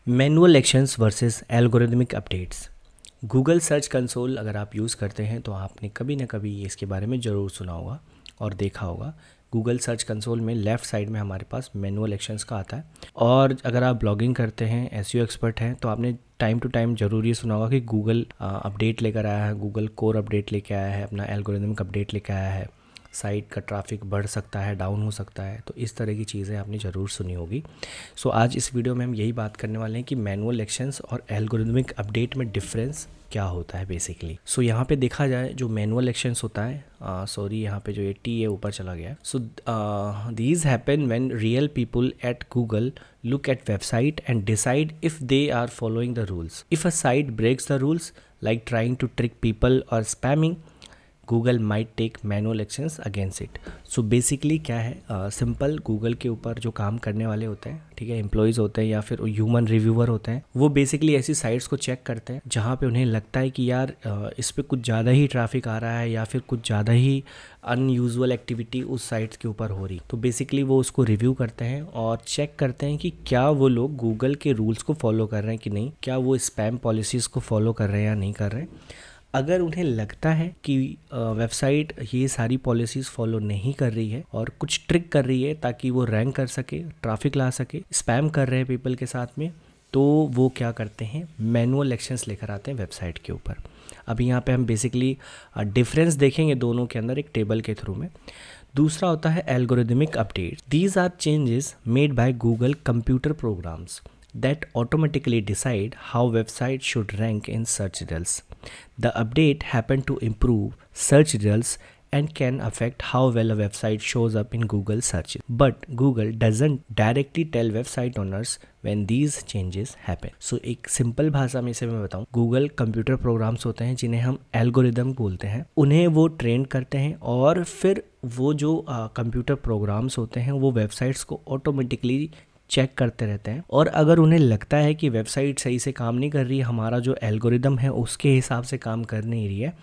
Manual actions versus algorithmic updates. Google search console अगर आप use करते हैं तो आपने कभी ना कभी इसके बारे में ज़रूर सुना होगा और देखा होगा। गूगल सर्च कंसोल में लेफ़्ट साइड में हमारे पास मैनुअल एक्शंस का आता है। और अगर आप ब्लॉगिंग करते हैं, एसईओ एक्सपर्ट हैं, तो आपने टाइम टू टाइम ज़रूर ये सुना होगा कि गूगल अपडेट लेकर आया है, गूगल कोर अपडेट लेके आया है, अपना एल्गोरिदमिक अपडेट लेके आया है, साइट का ट्रैफिक बढ़ सकता है, डाउन हो सकता है। तो इस तरह की चीज़ें आपने ज़रूर सुनी होगी। सो आज इस वीडियो में हम यही बात करने वाले हैं कि मैनुअल एक्शंस और एल्गोरिदमिक अपडेट में डिफरेंस क्या होता है बेसिकली। सो यहाँ पे देखा जाए जो मैनुअल एक्शंस होता है, यहाँ पे जो ये टी है ऊपर चला गया। So these happen when real people at Google look at website and decide if they are following the rules. If a site breaks the rules, like trying to trick people or spamming, Google might take manual actions against it. So basically क्या है, simple Google के ऊपर जो काम करने वाले होते हैं, ठीक है, एम्प्लॉयज़ होते हैं या फिर ह्यूमन रिव्यूअर होते हैं, वो बेसिकली ऐसी साइट्स को चेक करते हैं जहाँ पे उन्हें लगता है कि यार इस पर कुछ ज़्यादा ही ट्रैफिक आ रहा है या फिर कुछ ज़्यादा ही अनयूजुअल एक्टिविटी उस साइट्स के ऊपर हो रही। तो बेसिकली वो उसको रिव्यू करते हैं और चेक करते हैं कि क्या वो लोग गूगल के रूल्स को फॉलो कर रहे हैं कि नहीं, क्या वो स्पैम पॉलिसीज़ को फॉलो कर रहे हैं या नहीं कर रहे हैं। अगर उन्हें लगता है कि वेबसाइट ये सारी पॉलिसीज़ फॉलो नहीं कर रही है और कुछ ट्रिक कर रही है ताकि वो रैंक कर सके, ट्रैफिक ला सके, स्पैम कर रहे हैं पीपल के साथ में, तो वो क्या करते हैं, मैनुअल एक्शंस लेकर आते हैं वेबसाइट के ऊपर। अभी यहाँ पे हम बेसिकली डिफरेंस देखेंगे दोनों के अंदर एक टेबल के थ्रू में। दूसरा होता है algorithmic update. These are changes made by Google computer programs that automatically decide how websites should rank in search results. The update happen to improve search results and can affect how well a website shows up in Google searches. But Google doesn't directly tell website owners when these changes happen. So एक simple भाषा में इसे मैं बताऊँ, Google computer programmes होते हैं जिन्हें हम एल्गोरिदम बोलते हैं, उन्हें वो ट्रेन करते हैं और फिर वो जो कंप्यूटर प्रोग्राम्स होते हैं वो वेबसाइट्स को ऑटोमेटिकली चेक करते रहते हैं। और अगर उन्हें लगता है कि वेबसाइट सही से काम नहीं कर रही है, हमारा जो एल्गोरिदम है उसके हिसाब से काम कर नहीं रही है,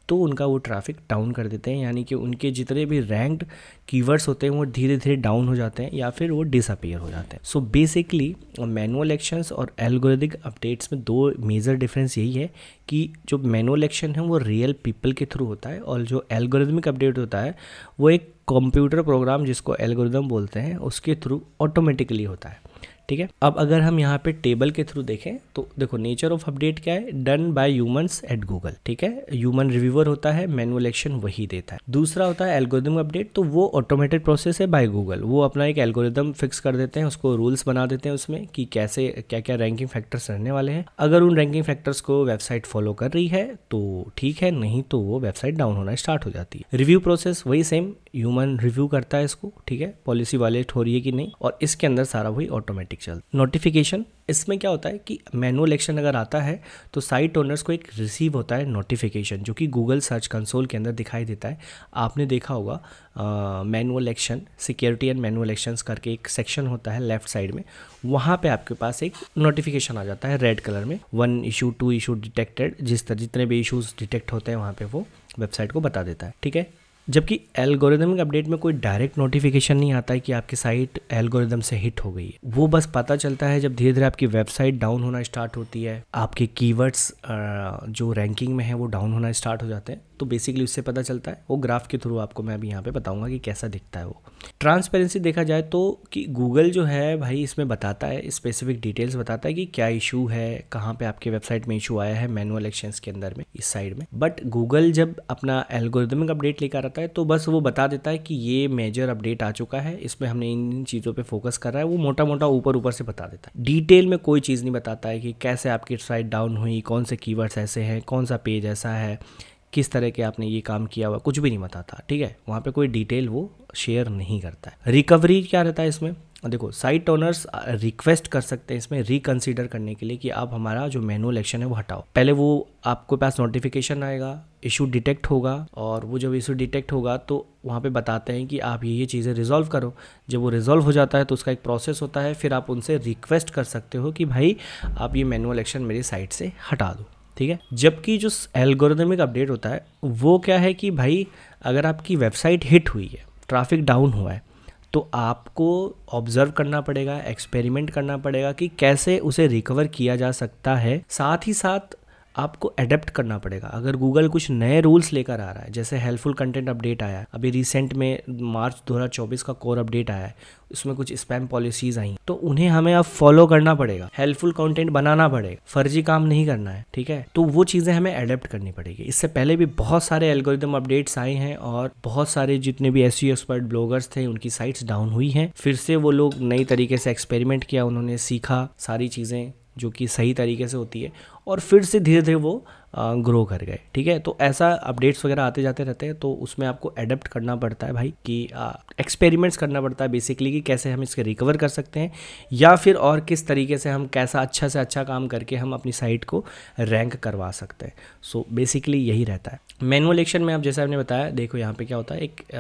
तो उनका वो ट्रैफिक डाउन कर देते हैं। यानी कि उनके जितने भी रैंक्ड कीवर्ड्स होते हैं वो धीरे धीरे डाउन हो जाते हैं या फिर वो डिसअपीयर हो जाते हैं। सो बेसिकली मैनुअल एक्शंस और एल्गोरिदमिक अपडेट्स में दो मेजर डिफरेंस यही है कि जो मैनुअल एक्शन है वो रियल पीपल के थ्रू होता है और जो एल्गोरिदमिक अपडेट होता है वो एक कंप्यूटर प्रोग्राम जिसको एल्गोरिदम बोलते हैं उसके थ्रू ऑटोमेटिकली होता है। ठीक है, अब अगर हम यहाँ पे टेबल के थ्रू देखें तो देखो नेचर ऑफ अपडेट क्या है, done by humans at Google. ठीक है, ह्यूमन रिव्यूअर होता है, मैनुअल एक्शन वही देता है। दूसरा होता है एल्गोरिदम अपडेट, तो वो ऑटोमेटेड प्रोसेस है बाय गूगल। वो अपना एक एल्गोरिदम फिक्स कर देते हैं, उसको रूल्स बना देते हैं उसमें कि कैसे क्या क्या रैंकिंग फैक्टर्स रहने वाले हैं। अगर उन रैंकिंग फैक्टर्स को वेबसाइट फॉलो कर रही है तो ठीक है, नहीं तो वो वेबसाइट डाउन होना स्टार्ट हो जाती है। रिव्यू प्रोसेस वही सेम, ह्यूमन रिव्यू करता है इसको, ठीक है, पॉलिसी वायलेट हो रही है कि नहीं, और इसके अंदर सारा वही ऑटोमेटिक चलता। नोटिफिकेशन, इसमें क्या होता है कि मैनुअल एक्शन अगर आता है तो साइट ओनर्स को एक रिसीव होता है नोटिफिकेशन जो कि गूगल सर्च कंसोल के अंदर दिखाई देता है। आपने देखा होगा manual action, security and manual actions करके एक सेक्शन होता है लेफ्ट साइड में, वहाँ पे आपके पास एक नोटिफिकेशन आ जाता है रेड कलर में, 1 इशू 2 इशू डिटेक्टेड, जितने भी इशूज़ डिटेक्ट होते हैं वहाँ पे वो वेबसाइट को बता देता है। ठीक है, जबकि एल्गोरिदमिक अपडेट में कोई डायरेक्ट नोटिफिकेशन नहीं आता है कि आपकी साइट एल्गोरिदम से हिट हो गई है। वो बस पता चलता है जब धीरे धीरे आपकी वेबसाइट डाउन होना स्टार्ट होती है, आपके कीवर्ड्स जो रैंकिंग में है वो डाउन होना स्टार्ट हो जाते हैं। तो बेसिकली उससे पता चलता है, वो ग्राफ के थ्रू आपको मैं अभी यहाँ पे बताऊंगा कि कैसा दिखता है वो। ट्रांसपेरेंसी देखा जाए तो कि गूगल जो है भाई इसमें बताता है, स्पेसिफिक डिटेल्स बताता है कि क्या इशू है, कहाँ पे आपके वेबसाइट में इशू आया है मैनुअल एक्शंस के अंदर में, इस साइड में। बट गूगल जब अपना एल्गोरिदमिक अपडेट लेकर आता है तो बस वो बता देता है कि ये मेजर अपडेट आ चुका है, इसमें हमने इन चीज़ों पे फोकस कर रहा है। वो मोटा मोटा ऊपर ऊपर से बता देता है, डिटेल में कोई चीज़ नहीं बताता है कि कैसे आपकी साइट डाउन हुई, कौन से कीवर्ड्स ऐसे हैं, कौन सा पेज ऐसा है, किस तरह के आपने ये काम किया हुआ, कुछ भी नहीं बताता। ठीक है, वहाँ पे कोई डिटेल वो शेयर नहीं करता है। रिकवरी क्या रहता है इसमें, देखो साइट ओनर्स रिक्वेस्ट कर सकते हैं इसमें रिकंसीडर करने के लिए कि आप हमारा जो मैनुअल एक्शन है वो हटाओ। पहले वो आपको पास नोटिफिकेशन आएगा, इशू डिटेक्ट होगा, और वो जब इशू डिटेक्ट होगा तो वहाँ पे बताते हैं कि आप ये चीज़ें रिजॉल्व करो। जब वो रिजॉल्व हो जाता है तो उसका एक प्रोसेस होता है, फिर आप उनसे रिक्वेस्ट कर सकते हो कि भाई आप ये मैनुअल एक्शन मेरी साइट से हटा दो। ठीक है, जबकि जो एल्गोरिदमिक अपडेट होता है वो क्या है कि भाई अगर आपकी वेबसाइट हिट हुई है, ट्रैफिक डाउन हुआ है, तो आपको ऑब्जर्व करना पड़ेगा, एक्सपेरिमेंट करना पड़ेगा कि कैसे उसे रिकवर किया जा सकता है। साथ ही साथ आपको अडेप्ट करना पड़ेगा। अगर गूगल कुछ नए रूल्स लेकर आ रहा है, जैसे हेल्पफुल कंटेंट अपडेट आया है, अभी रिसेंट में मार्च 2024 का कोर अपडेट आया है, उसमें कुछ स्पैम पॉलिसीज आई, तो उन्हें हमें अब फॉलो करना पड़ेगा, हेल्पफुल कंटेंट बनाना पड़ेगा, फर्जी काम नहीं करना है, ठीक है। तो वो चीज़ें हमें अडेप्ट करनी पड़ेगी। इससे पहले भी बहुत सारे एल्गोरिदम अपडेट्स आए हैं और बहुत सारे जितने भी SEO एक्सपर्ट ब्लॉगर्स थे उनकी साइट्स डाउन हुई हैं। फिर से वो लोग नई तरीके से एक्सपेरिमेंट किया, उन्होंने सीखा सारी चीज़ें जो कि सही तरीके से होती है, और फिर से धीरे धीरे वो ग्रो कर गए, ठीक है। तो ऐसा अपडेट्स वगैरह आते जाते रहते हैं, तो उसमें आपको अडेप्ट करना पड़ता है भाई, कि एक्सपेरिमेंट्स करना पड़ता है बेसिकली, कि कैसे हम इसके रिकवर कर सकते हैं, या फिर और किस तरीके से हम कैसा अच्छा से अच्छा काम करके हम अपनी साइट को रैंक करवा सकते हैं। सो बेसिकली यही रहता है। मैनुअल एक्शन में अब जैसे आपने बताया, देखो यहाँ पे क्या होता है, एक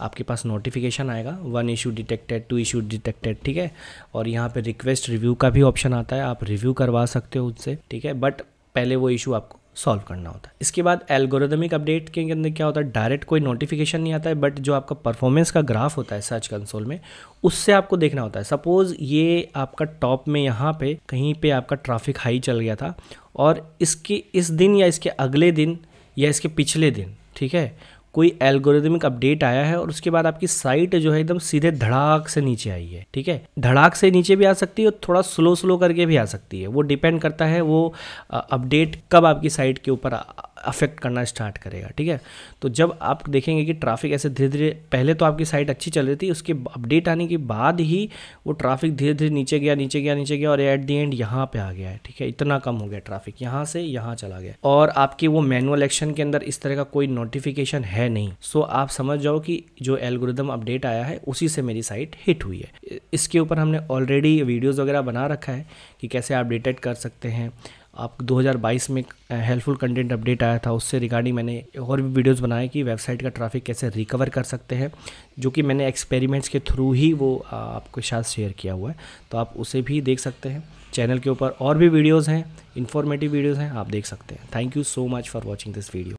आपके पास नोटिफिकेशन आएगा, 1 इशू डिटेक्टेड, 2 इशू डिटेक्टेड, ठीक है। और यहाँ पे रिक्वेस्ट रिव्यू का भी ऑप्शन आता है, आप रिव्यू करवा सकते हो उससे, ठीक है। बट पहले वो इशू आपको सॉल्व करना होता है। इसके बाद एल्गोरिदमिक अपडेट के अंदर क्या होता है, डायरेक्ट कोई नोटिफिकेशन नहीं आता है, बट जो आपका परफॉर्मेंस का ग्राफ होता है सर्च कंसोल में, उससे आपको देखना होता है। सपोज ये आपका टॉप में यहाँ पे कहीं पे आपका ट्रैफिक हाई चल गया था, और इसके इस दिन या इसके अगले दिन या इसके पिछले दिन, ठीक है, कोई एल्गोरिदमिक अपडेट आया है और उसके बाद आपकी साइट जो है एकदम सीधे धड़ाक से नीचे आई है, ठीक है। धड़ाक से नीचे भी आ सकती है और थोड़ा स्लो करके भी आ सकती है, वो डिपेंड करता है वो अपडेट कब आपकी साइट के ऊपर अफेक्ट करना स्टार्ट करेगा, ठीक है। तो जब आप देखेंगे कि ट्रैफिक ऐसे धीरे धीरे, पहले तो आपकी साइट अच्छी चल रही थी, उसके अपडेट आने के बाद ही वो ट्रैफिक धीरे धीरे नीचे गया और एट दी एंड यहाँ पे आ गया है, ठीक है। इतना कम हो गया ट्रैफिक, यहाँ से यहाँ चला गया, और आपकी वो मैनुअल एक्शन के अंदर इस तरह का कोई नोटिफिकेशन है नहीं। सो आप समझ जाओ कि जो एल्गोरिदम अपडेट आया है उसी से मेरी साइट हिट हुई है। इसके ऊपर हमने ऑलरेडी वीडियोज़ वगैरह बना रखा है कि कैसे आप डिटेक्ट कर सकते हैं। आप 2022 में हेल्पफुल कंटेंट अपडेट आया था, उससे रिगार्डिंग मैंने और भी वीडियोस बनाए कि वेबसाइट का ट्रैफिक कैसे रिकवर कर सकते हैं, जो कि मैंने एक्सपेरिमेंट्स के थ्रू ही वो आपके साथ शेयर किया हुआ है, तो आप उसे भी देख सकते हैं। चैनल के ऊपर और भी वीडियोस हैं, इन्फॉर्मेटिव वीडियोस हैं, आप देख सकते हैं। Thank you so much for watching this video.